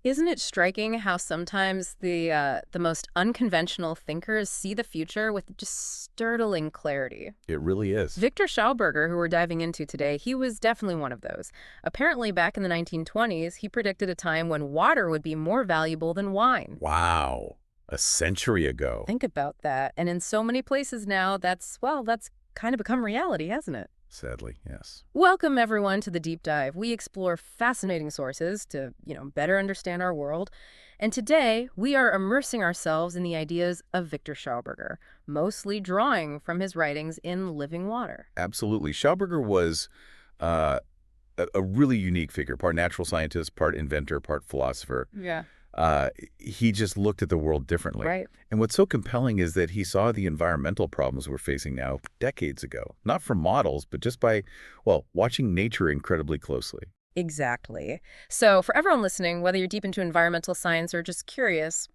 Isn't it striking how sometimes the most unconventional thinkers see the future with just startling clarity? It really is. Viktor Schauberger, who we're diving into today, he was definitely one of those. Apparently, back in the 1920s, he predicted a time when water would be more valuable than wine. Wow. A century ago. Think about that. And in so many places now, that's kind of become reality, hasn't it? Sadly, yes. Welcome everyone to the deep dive. We explore fascinating sources to, better understand our world. And today, we are immersing ourselves in the ideas of Viktor Schauberger, mostly drawing from his writings in living water. Absolutely. Schauberger was uh, a really unique figure, part natural scientist, part inventor, part philosopher. Yeah. He just looked at the world differently. Right. And what's so compelling is that he saw the environmental problems we're facing now decades ago, not from models, but just by, well, watching nature incredibly closely. Exactly. So, for everyone listening, whether you're deep into environmental science or just curious,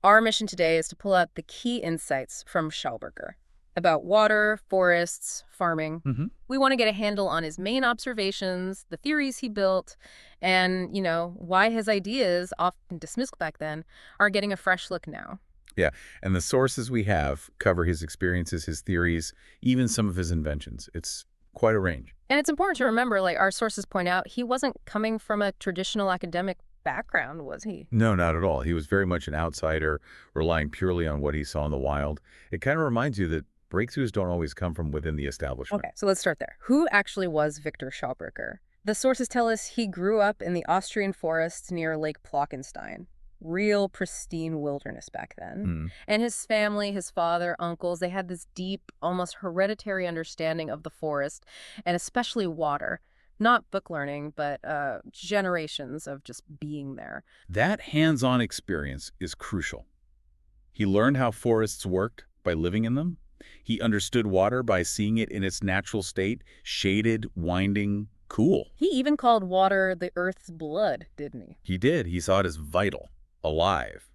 our mission today is to pull out the key insights from Schauberger about water, forests, farming. Hmm. We want to get a handle on his main observations, the theories he built, and, why his ideas, often dismissed back then, are getting a fresh look now. Yeah, and the sources we have cover his experiences, his theories, even some of his inventions. It's quite a range. And it's important to remember, like our sources point out, he wasn't coming from a traditional academic background, was he? No, not at all. He was very much an outsider, relying purely on what he saw in the wild. It kind of reminds you that breakthroughs don't always come from within the establishment. Okay, so let's start there. Who actually was Viktor Schauberger? The sources tell us he grew up in the Austrian forests near Lake Plockenstein. Real pristine wilderness back then. Hmm. And his family, his father, uncles, they had this deep, almost hereditary understanding of the forest, and especially water. Not book learning, but generations of just being there. That hands-on experience is crucial. He learned how forests worked by living in them. He understood water by seeing it in its natural state, shaded, winding, cool. He even called water the earth's blood, didn't he? He did. He saw it as vital, alive.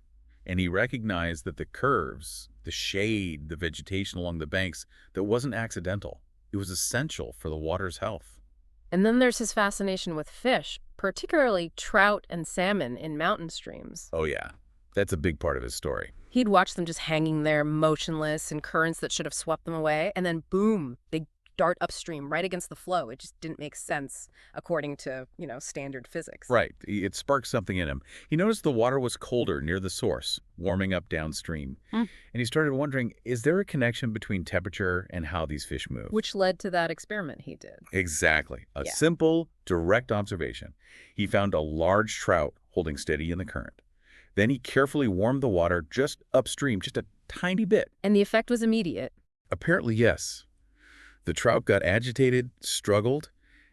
And he recognized that the curves, the shade, the vegetation along the banks, that wasn't accidental. It was essential for the water's health. And then there's his fascination with fish, particularly trout and salmon in mountain streams. Oh yeah, that's a big part of his story. He'd watch them just hanging there motionless in currents that should have swept them away, and then boom, they dart upstream right against the flow. It just didn't make sense according to, standard physics. Right. It sparked something in him. He noticed the water was colder near the source, warming up downstream. Hmm. And he started wondering, is there a connection between temperature and how these fish move? Which led to that experiment he did. Exactly. A Yeah. simple, direct observation. He found a large trout holding steady in the current. Then he carefully warmed the water just upstream, just a tiny bit. And the effect was immediate. Apparently, yes. The trout got agitated, struggled,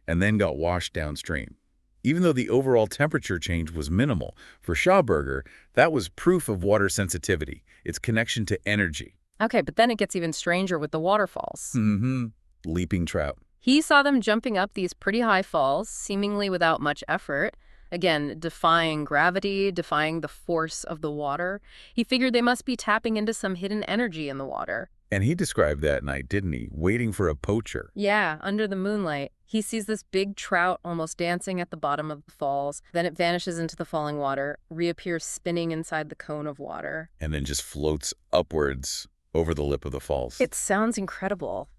and then got washed downstream. Even though the overall temperature change was minimal, for Schauberger, that was proof of water sensitivity, its connection to energy. Okay, but then it gets even stranger with the waterfalls. Mm-hmm. Leaping trout. He saw them jumping up these pretty high falls, seemingly without much effort. Again, defying gravity, defying the force of the water. He figured they must be tapping into some hidden energy in the water. And he described that night, didn't he? Waiting for a poacher. Yeah, under the moonlight, he sees this big trout almost dancing at the bottom of the falls. Then it vanishes into the falling water, reappears spinning inside the cone of water. And then just floats upwards over the lip of the falls. It sounds incredible.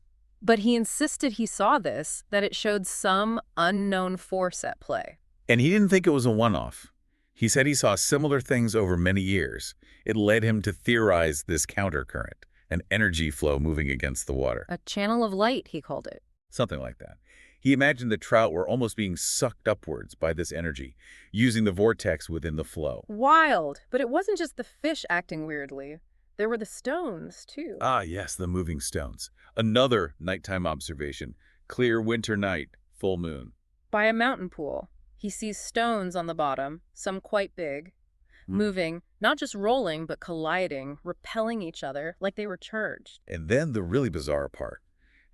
But he insisted he saw this, that it showed some unknown force at play. And he didn't think it was a one-off. He said he saw similar things over many years. It led him to theorize this countercurrent, an energy flow moving against the water. A channel of light, he called it. Something like that. He imagined the trout were almost being sucked upwards by this energy, using the vortex within the flow. Wild. But it wasn't just the fish acting weirdly. There were the stones, too. Ah, yes, the moving stones. Another nighttime observation. Clear winter night, full moon. By a mountain pool, he sees stones on the bottom, some quite big, moving, not just rolling, but colliding, repelling each other like they were charged. And then the really bizarre part.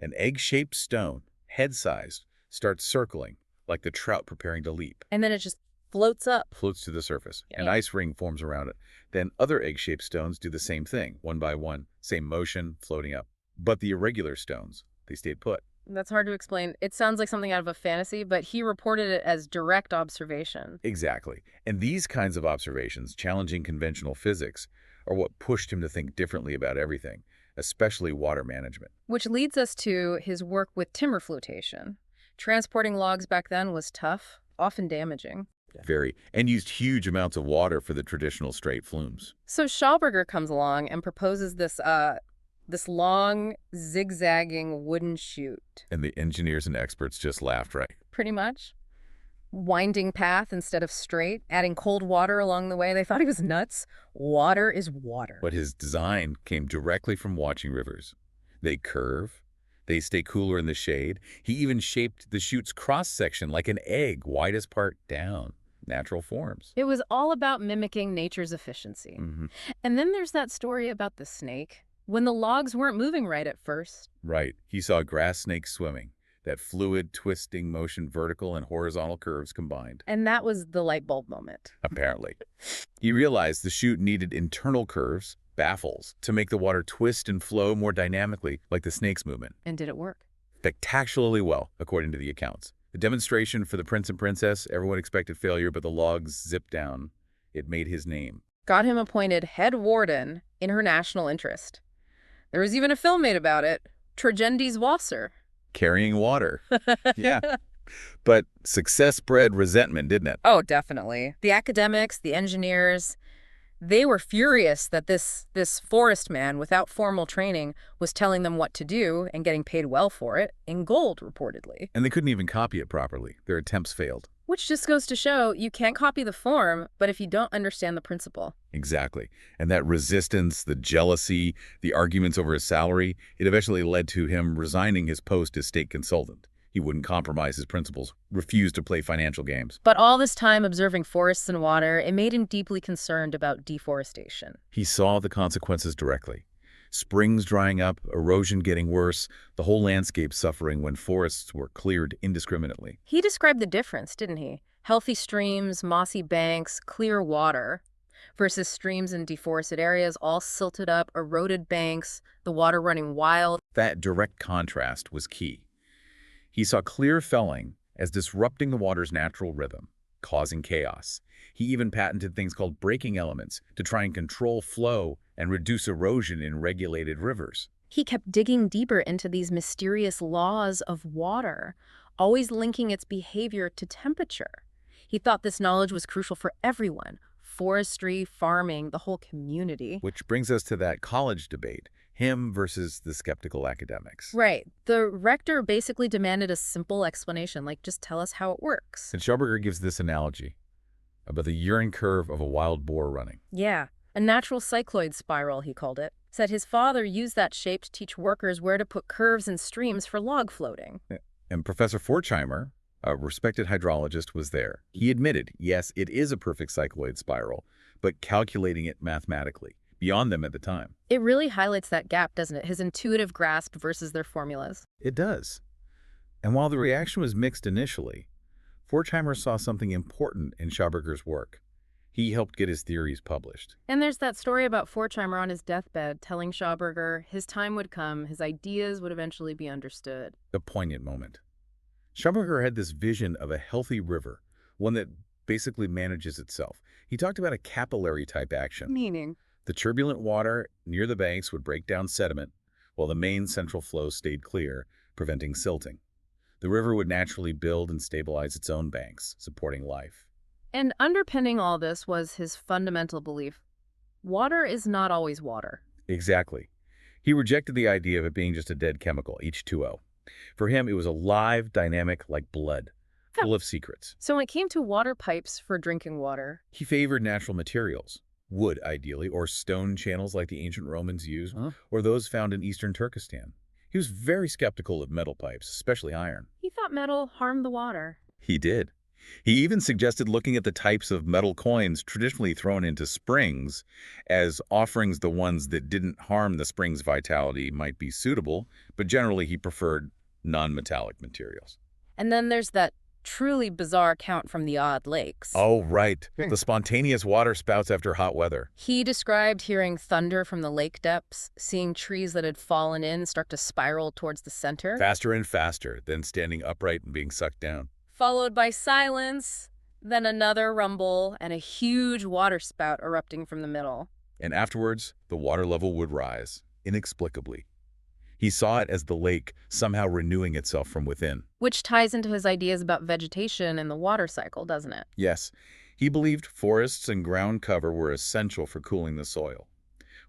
An egg-shaped stone, head-sized, starts circling, like the trout preparing to leap. And then it just floats up. Floats to the surface. Yeah. An ice ring forms around it. Then other egg-shaped stones do the same thing, one by one, same motion, floating up. But the irregular stones, they stayed put. That's hard to explain. It sounds like something out of a fantasy, but he reported it as direct observation. Exactly. And these kinds of observations, challenging conventional physics, are what pushed him to think differently about everything, especially water management. Which leads us to his work with timber flotation. Transporting logs back then was tough, often damaging. Very, and used huge amounts of water for the traditional straight flumes. So Schauberger comes along and proposes this long, zigzagging wooden chute. And the engineers and experts just laughed, right? Pretty much. Winding path instead of straight, adding cold water along the way. They thought he was nuts. Water is water. But his design came directly from watching rivers. They curve. They stay cooler in the shade. He even shaped the chute's cross-section like an egg, widest part down. Natural forms. It was all about mimicking nature's efficiency. And then there's that story about the snake. When the logs weren't moving right at first. Right. He saw grass snakes swimming. That fluid, twisting motion, vertical and horizontal curves combined. And that was the light bulb moment. Apparently. He realized the chute needed internal curves, baffles, to make the water twist and flow more dynamically, like the snake's movement. And did it work? Spectacularly well, according to the accounts. The demonstration for the prince and princess, everyone expected failure, but the logs zipped down. It made his name. Got him appointed head warden in her national interest. There was even a film made about it, Tragendi's Wasser. Carrying water. Yeah. But success bred resentment, didn't it? Oh, definitely. The academics, the engineers, they were furious that this forest man without formal training was telling them what to do and getting paid well for it, in gold, reportedly. And they couldn't even copy it properly. Their attempts failed. Which just goes to show you can't copy the form, but if you don't understand the principle. Exactly. And that resistance, the jealousy, the arguments over his salary, it eventually led to him resigning his post as state consultant. He wouldn't compromise his principles, refused to play financial games. But all this time observing forests and water, it made him deeply concerned about deforestation. He saw the consequences directly. Springs drying up, erosion getting worse, the whole landscape suffering when forests were cleared indiscriminately. He described the difference, didn't he? Healthy streams, mossy banks, clear water, versus streams in deforested areas, all silted up, eroded banks, the water running wild. That direct contrast was key. He saw clear felling as disrupting the water's natural rhythm, causing chaos. He even patented things called braking elements to try and control flow and reduce erosion in regulated rivers. He kept digging deeper into these mysterious laws of water, always linking its behavior to temperature. He thought this knowledge was crucial for everyone, forestry, farming, the whole community. Which brings us to that college debate, him versus the skeptical academics. Right. The rector basically demanded a simple explanation, like just tell us how it works. And Schauberger gives this analogy about the urine curve of a wild boar running. Yeah, a natural cycloid spiral, he called it. Said his father used that shape to teach workers where to put curves and streams for log floating. And Professor Forchheimer, a respected hydrologist, was there. He admitted, yes, it is a perfect cycloid spiral, but calculating it mathematically, beyond them at the time. It really highlights that gap, doesn't it? His intuitive grasp versus their formulas. It does. And while the reaction was mixed initially, Forchheimer saw something important in Schauberger's work. He helped get his theories published. And there's that story about Forchheimer on his deathbed telling Schauberger his time would come, his ideas would eventually be understood. A poignant moment. Schauberger had this vision of a healthy river, one that basically manages itself. He talked about a capillary-type action. Meaning? The turbulent water near the banks would break down sediment, while the main central flow stayed clear, preventing silting. The river would naturally build and stabilize its own banks, supporting life. And underpinning all this was his fundamental belief. Water is not always water. Exactly. He rejected the idea of it being just a dead chemical, H2O. For him, it was alive, dynamic, like blood, full of secrets. So when it came to water pipes for drinking water, He favored natural materials, wood ideally, or stone channels like the ancient Romans used, or those found in eastern Turkestan. He was very skeptical of metal pipes, especially iron. he thought metal harmed the water. He did. He even suggested looking at the types of metal coins traditionally thrown into springs as offerings. The ones that didn't harm the spring's vitality might be suitable, but generally he preferred non-metallic materials. And then there's that truly bizarre account from the odd lakes. Oh, right. The spontaneous water spouts after hot weather. He described hearing thunder from the lake depths, seeing trees that had fallen in start to spiral towards the center, Faster and faster, then standing upright and being sucked down. followed by silence, then another rumble, and a huge water spout erupting from the middle. And afterwards, the water level would rise, inexplicably. He saw it as the lake somehow renewing itself from within. Which ties into his ideas about vegetation and the water cycle, doesn't it? Yes, he believed forests and ground cover were essential for cooling the soil.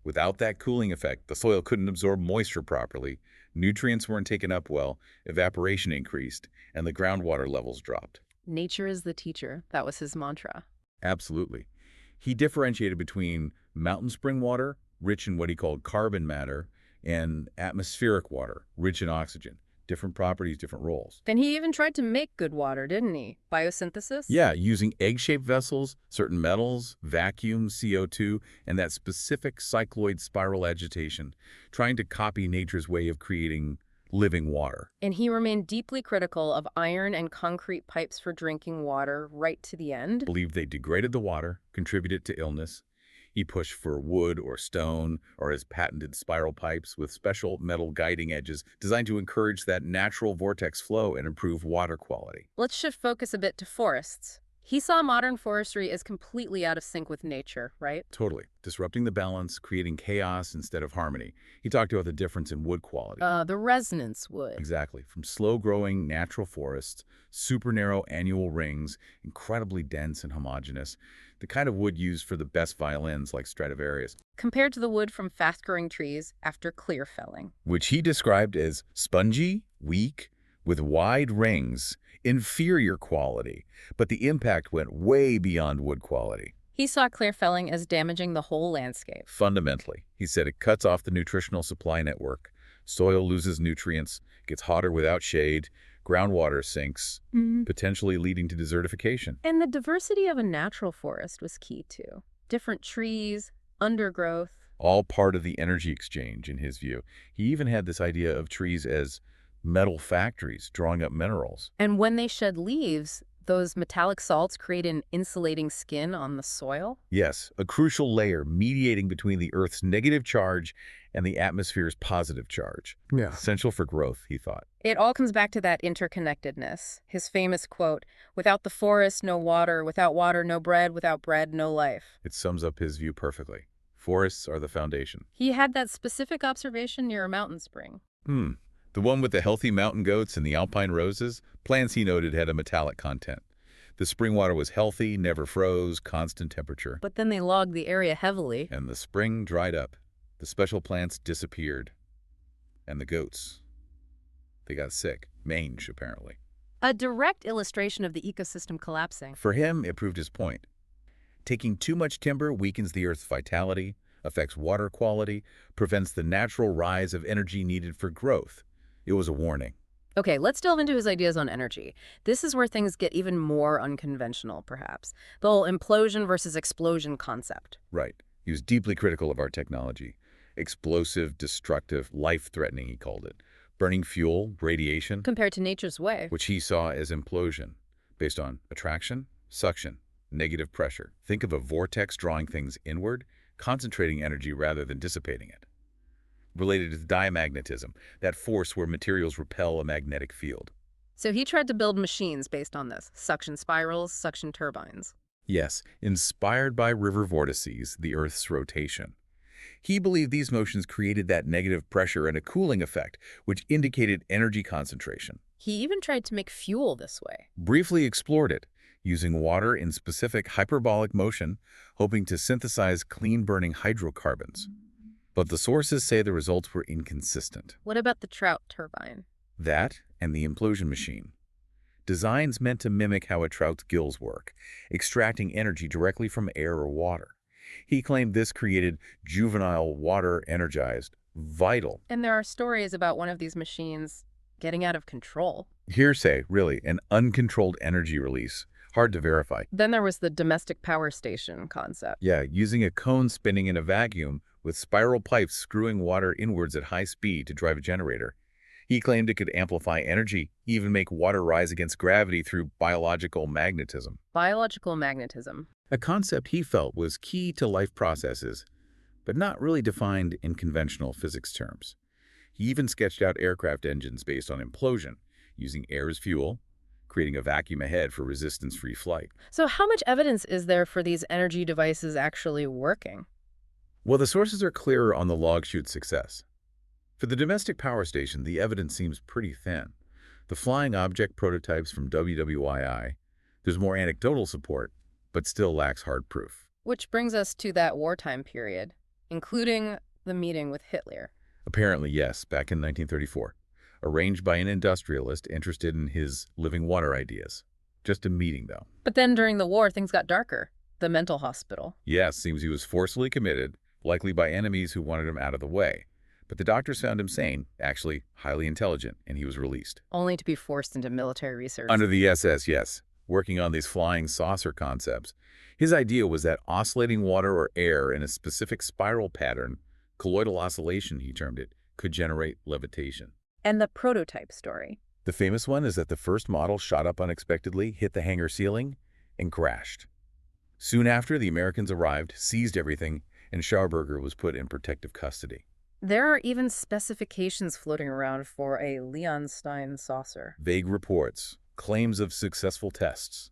Without that cooling effect, the soil couldn't absorb moisture properly, nutrients weren't taken up well, evaporation increased, and the groundwater levels dropped. Nature is the teacher. That was his mantra. Absolutely. He differentiated between mountain spring water, rich in what he called carbon matter, and atmospheric water, rich in oxygen. Different properties, different roles. Then he even tried to make good water, didn't he? Biosynthesis? Yeah, using egg-shaped vessels, certain metals, vacuum, CO2, and that specific cycloid spiral agitation, trying to copy nature's way of creating living water. And he remained deeply critical of iron and concrete pipes for drinking water right to the end. Believed they degraded the water, contributed to illness. He pushed for wood or stone or his patented spiral pipes with special metal guiding edges designed to encourage that natural vortex flow and improve water quality. Let's shift focus a bit to forests. He saw modern forestry as completely out of sync with nature, right? Totally. Disrupting the balance, creating chaos instead of harmony. He talked about the difference in wood quality. The resonance wood. Exactly. From slow-growing natural forests, super narrow annual rings, incredibly dense and homogeneous, the kind of wood used for the best violins like Stradivarius, Compared to the wood from fast-growing trees after clear felling. which he described as spongy, weak, with wide rings, inferior quality, but the impact went way beyond wood quality. He saw clear felling as damaging the whole landscape. Fundamentally, he said it cuts off the nutritional supply network, soil loses nutrients, gets hotter without shade, groundwater sinks, potentially leading to desertification. And the diversity of a natural forest was key too. Different trees, undergrowth. All part of the energy exchange, in his view. He even had this idea of trees as metal factories, drawing up minerals. And when they shed leaves, those metallic salts create an insulating skin on the soil. Yes, a crucial layer mediating between the Earth's negative charge and the atmosphere's positive charge. Yeah. Essential for growth, he thought. It all comes back to that interconnectedness. His famous quote, "Without the forest, no water. Without water, no bread. Without bread, no life." It sums up his view perfectly. Forests are the foundation. He had that specific observation near a mountain spring. The one with the healthy mountain goats and the alpine roses, plants he noted had a metallic content. The spring water was healthy, never froze, constant temperature. But then they logged the area heavily. And the spring dried up. The special plants disappeared. And the goats, they got sick. Mange, apparently. A direct illustration of the ecosystem collapsing. For him, it proved his point. Taking too much timber weakens the Earth's vitality, affects water quality, prevents the natural rise of energy needed for growth. It was a warning. Okay, let's delve into his ideas on energy. This is where things get even more unconventional, perhaps. The whole implosion versus explosion concept. Right. He was deeply critical of our technology. Explosive, destructive, life-threatening, he called it. Burning fuel, radiation, Compared to nature's way. which he saw as implosion, based on attraction, suction, negative pressure. Think of a vortex drawing things inward, concentrating energy rather than dissipating it. Related to diamagnetism, that force where materials repel a magnetic field. So he tried to build machines based on this. Suction spirals, suction turbines. Yes, inspired by river vortices, the Earth's rotation. He believed these motions created that negative pressure and a cooling effect, which indicated energy concentration. He even tried to make fuel this way. Briefly explored it, using water in specific hyperbolic motion, hoping to synthesize clean-burning hydrocarbons. But the sources say the results were inconsistent. What about the trout turbine? That and the implosion machine. Designs meant to mimic how a trout's gills work, extracting energy directly from air or water. He claimed this created juvenile water-energized, vital. And there are stories about one of these machines getting out of control. Hearsay, really, an uncontrolled energy release. Hard to verify. Then there was the domestic power station concept. Yeah, using a cone spinning in a vacuum with spiral pipes screwing water inwards at high speed to drive a generator. He claimed it could amplify energy, even make water rise against gravity through biological magnetism, Biological magnetism. a concept he felt was key to life processes, but not really defined in conventional physics terms. He even sketched out aircraft engines based on implosion, using air as fuel, creating a vacuum ahead for resistance-free flight. So how much evidence is there for these energy devices actually working? Well, the sources are clearer on the log chute success. For the domestic power station, the evidence seems pretty thin. The flying object prototypes from WWII, there's more anecdotal support, but still lacks hard proof. Which brings us to that wartime period, including the meeting with Hitler. Apparently, yes, back in 1934, arranged by an industrialist interested in his living water ideas. Just a meeting, though. But then during the war, things got darker. The mental hospital. Yes, seems he was forcefully committed, likely by enemies who wanted him out of the way. But the doctors found him sane, actually highly intelligent, and he was released. Only to be forced into military research. Under the SS, yes, working on these flying saucer concepts. His idea was that oscillating water or air in a specific spiral pattern, colloidal oscillation he termed it, could generate levitation. And the prototype story. The famous one is that the first model shot up unexpectedly, hit the hangar ceiling, and crashed. Soon after, the Americans arrived, seized everything, and Schauberger was put in protective custody. There are even specifications floating around for a Leonstein saucer. Vague reports, claims of successful tests.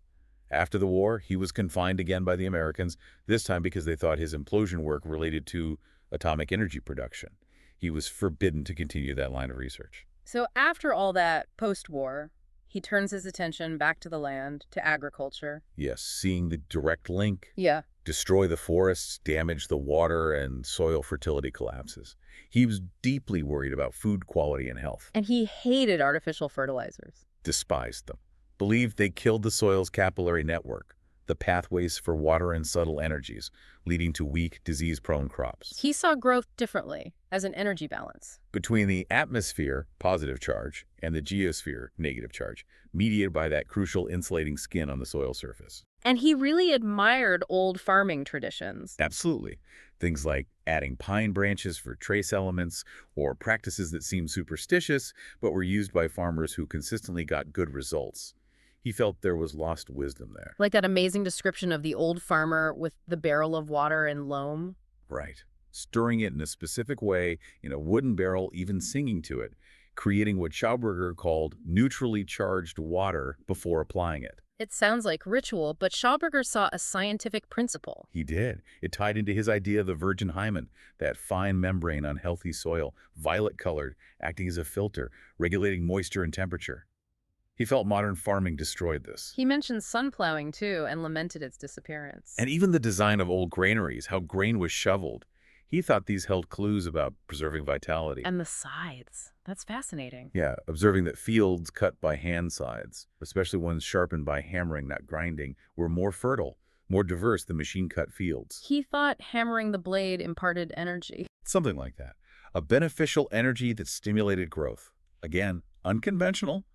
After the war, he was confined again by the Americans, this time because they thought his implosion work related to atomic energy production. He was forbidden to continue that line of research. So after all that, post-war, he turns his attention back to the land, to agriculture. Yes, seeing the direct link, Yeah. destroy the forests, damage the water, and soil fertility collapses. He was deeply worried about food quality and health. And he hated artificial fertilizers. Despised them. Believed they killed the soil's capillary network, the pathways for water and subtle energies, leading to weak, disease-prone crops. He saw growth differently, as an energy balance. Between the atmosphere, positive charge, and the geosphere, negative charge, mediated by that crucial insulating skin on the soil surface. And he really admired old farming traditions. Absolutely. Things like adding pine branches for trace elements, or practices that seemed superstitious but were used by farmers who consistently got good results. He felt there was lost wisdom there. Like that amazing description of the old farmer with the barrel of water and loam. Right. Stirring it in a specific way, in a wooden barrel, even singing to it, creating what Schauberger called neutrally charged water before applying it. It sounds like ritual, but Schauberger saw a scientific principle. He did. It tied into his idea of the virgin hymen, that fine membrane on healthy soil, violet-colored, acting as a filter, regulating moisture and temperature. He felt modern farming destroyed this. He mentioned sun plowing, too, and lamented its disappearance. And even the design of old granaries, how grain was shoveled. He thought these held clues about preserving vitality. And the scythes. That's fascinating. Yeah, observing that fields cut by hand scythes, especially ones sharpened by hammering, not grinding, were more fertile, more diverse than machine-cut fields. He thought hammering the blade imparted energy. Something like that. A beneficial energy that stimulated growth. Again, unconventional,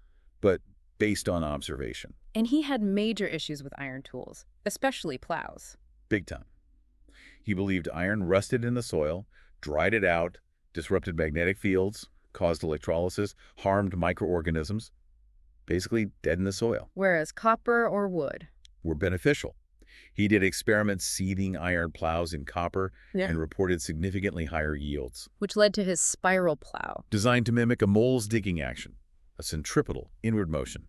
but based on observation. And he had major issues with iron tools, especially plows. Big time. He believed iron rusted in the soil, dried it out, disrupted magnetic fields, caused electrolysis, harmed microorganisms, basically dead in the soil. Whereas copper or wood were beneficial. He did experiments seething iron plows in copper and reported significantly higher yields. Which led to his spiral plow. Designed to mimic a mole's digging action, a centripetal inward motion.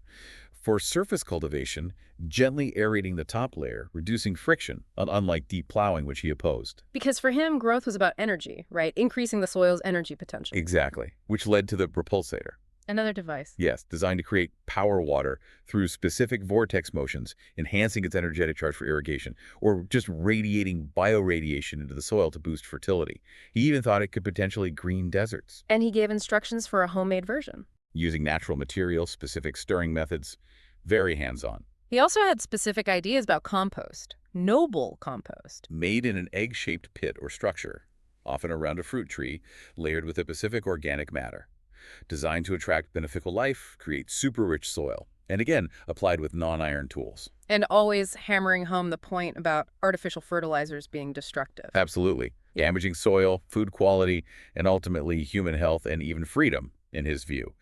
For surface cultivation, gently aerating the top layer, reducing friction, unlike deep plowing, which he opposed. Because for him, growth was about energy, right? Increasing the soil's energy potential. Exactly, which led to the propulsator. Another device. Yes, designed to create power water through specific vortex motions, enhancing its energetic charge for irrigation, or just radiating bioradiation into the soil to boost fertility. He even thought it could potentially green deserts. And he gave instructions for a homemade version. Using natural materials, specific stirring methods, very hands-on. He also had specific ideas about compost, noble compost. Made in an egg-shaped pit or structure, often around a fruit tree, layered with a specific organic matter. Designed to attract beneficial life, create super-rich soil, and again, applied with non-iron tools. And always hammering home the point about artificial fertilizers being destructive. Absolutely. Damaging soil, food quality, and ultimately human health and even freedom. in his view.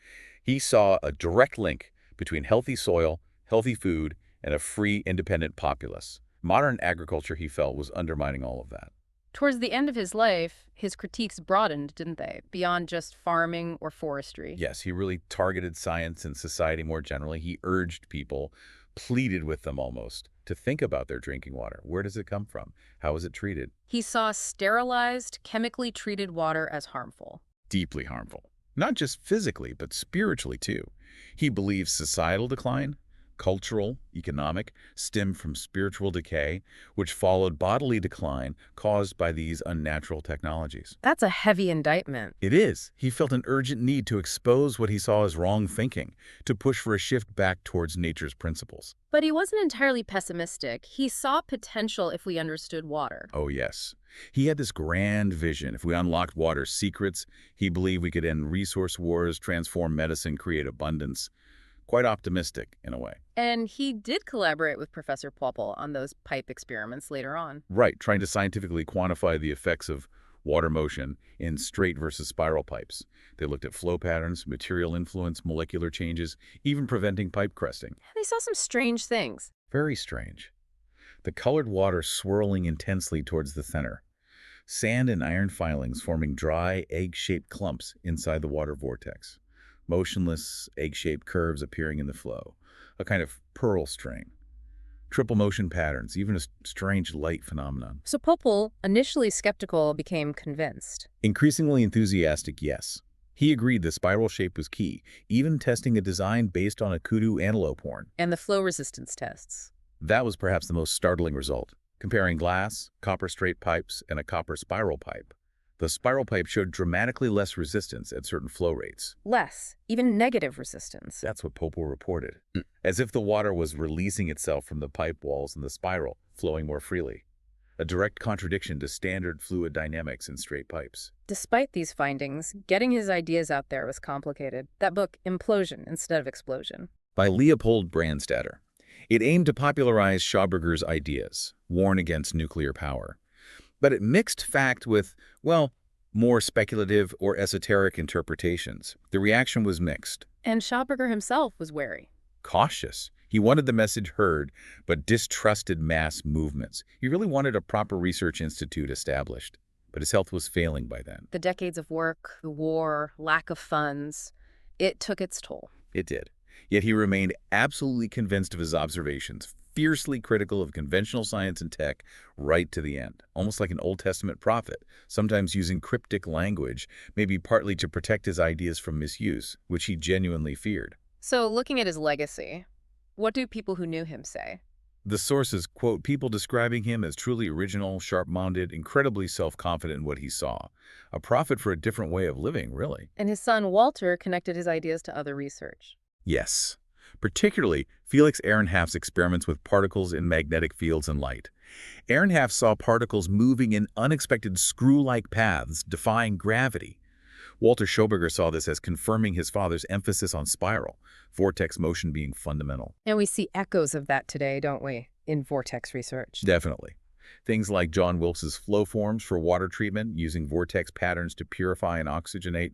He saw a direct link between healthy soil, healthy food, and a free, independent populace. Modern agriculture, he felt, was undermining all of that. Towards the end of his life, his critiques broadened, didn't they? Beyond just farming or forestry. Yes, he really targeted science and society more generally. He urged people, pleaded with them almost, to think about their drinking water. Where does it come from? How is it treated? He saw sterilized, chemically treated water as harmful. Deeply harmful. Not just physically, but spiritually too. He believes societal decline, cultural, economic, stemmed from spiritual decay, which followed bodily decline caused by these unnatural technologies. That's a heavy indictment. It is. He felt an urgent need to expose what he saw as wrong thinking, to push for a shift back towards nature's principles. But he wasn't entirely pessimistic. He saw potential if we understood water. Oh, yes. He had this grand vision. If we unlocked water's secrets, he believed we could end resource wars, transform medicine, create abundance. Quite optimistic, in a way. And he did collaborate with Professor Poppel on those pipe experiments later on. Right, trying to scientifically quantify the effects of water motion in straight versus spiral pipes. They looked at flow patterns, material influence, molecular changes, even preventing pipe cresting. They saw some strange things. Very strange. The colored water swirling intensely towards the center. Sand and iron filings forming dry, egg-shaped clumps inside the water vortex. Motionless, egg-shaped curves appearing in the flow. A kind of pearl string. Triple motion patterns, even a strange light phenomenon. So Poppel, initially skeptical, became convinced. Increasingly enthusiastic, yes. He agreed the spiral shape was key, even testing a design based on a kudu antelope horn. And the flow resistance tests. That was perhaps the most startling result. Comparing glass, copper straight pipes, and a copper spiral pipe. The spiral pipe showed dramatically less resistance at certain flow rates. Less, even negative resistance. That's what Poppel reported. As if the water was releasing itself from the pipe walls in the spiral, flowing more freely. A direct contradiction to standard fluid dynamics in straight pipes. Despite these findings, getting his ideas out there was complicated. That book, Implosion instead of Explosion. By Leopold Brandstatter. It aimed to popularize Schauberger's ideas, warn against nuclear power. But it mixed fact with, well, more speculative or esoteric interpretations. The reaction was mixed. And Schauberger himself was wary. Cautious. He wanted the message heard, but distrusted mass movements. He really wanted a proper research institute established. But his health was failing by then. The decades of work, the war, lack of funds, it took its toll. It did. Yet he remained absolutely convinced of his observations, fiercely critical of conventional science and tech right to the end, almost like an Old Testament prophet, sometimes using cryptic language, maybe partly to protect his ideas from misuse, which he genuinely feared. So looking at his legacy, what do people who knew him say? The sources quote people describing him as truly original, sharp-minded, incredibly self-confident in what he saw. A prophet for a different way of living, really. And his son Walter connected his ideas to other research. Yes. Particularly Felix Ehrenhaf's experiments with particles in magnetic fields and light. Ehrenhaf saw particles moving in unexpected screw-like paths, defying gravity. Walter Schauberger saw this as confirming his father's emphasis on spiral, vortex motion being fundamental. And we see echoes of that today, don't we, in vortex research? Definitely. Things like John Wilkes's flow forms for water treatment, using vortex patterns to purify and oxygenate,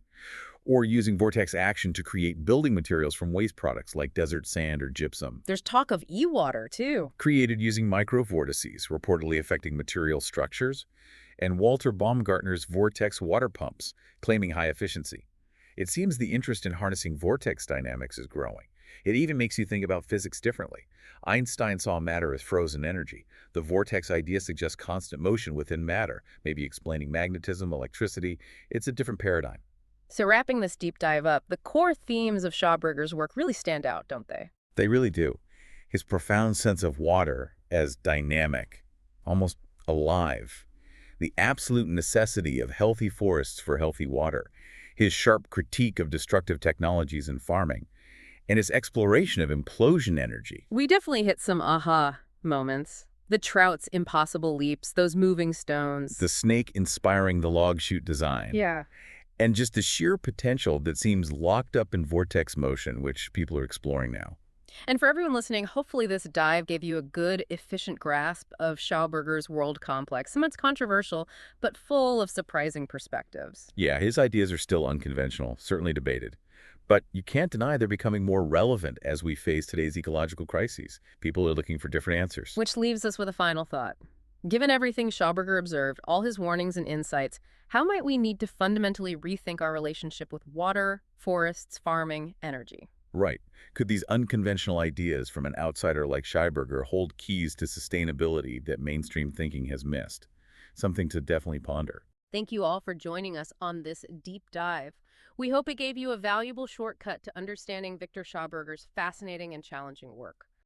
or using vortex action to create building materials from waste products like desert sand or gypsum. There's talk of e-water, too. Created using microvortices, reportedly affecting material structures, and Walter Baumgartner's vortex water pumps, claiming high efficiency. It seems the interest in harnessing vortex dynamics is growing. It even makes you think about physics differently. Einstein saw matter as frozen energy. The vortex idea suggests constant motion within matter, maybe explaining magnetism, electricity. It's a different paradigm. So wrapping this deep dive up, the core themes of Schauberger's work really stand out, don't they? They really do. His profound sense of water as dynamic, almost alive. The absolute necessity of healthy forests for healthy water. His sharp critique of destructive technologies in farming. And his exploration of implosion energy. We definitely hit some aha moments. The trout's impossible leaps, those moving stones. The snake inspiring the log chute design. Yeah. And just the sheer potential that seems locked up in vortex motion, which people are exploring now. And for everyone listening, hopefully this dive gave you a good, efficient grasp of Schauberger's world complex. Somewhat controversial, but full of surprising perspectives. Yeah, his ideas are still unconventional, certainly debated. But you can't deny they're becoming more relevant as we face today's ecological crises. People are looking for different answers. Which leaves us with a final thought. Given everything Schauberger observed, all his warnings and insights, how might we need to fundamentally rethink our relationship with water, forests, farming, energy? Right. Could these unconventional ideas from an outsider like Schauberger hold keys to sustainability that mainstream thinking has missed? Something to definitely ponder. Thank you all for joining us on this deep dive. We hope it gave you a valuable shortcut to understanding Viktor Schauberger's fascinating and challenging work.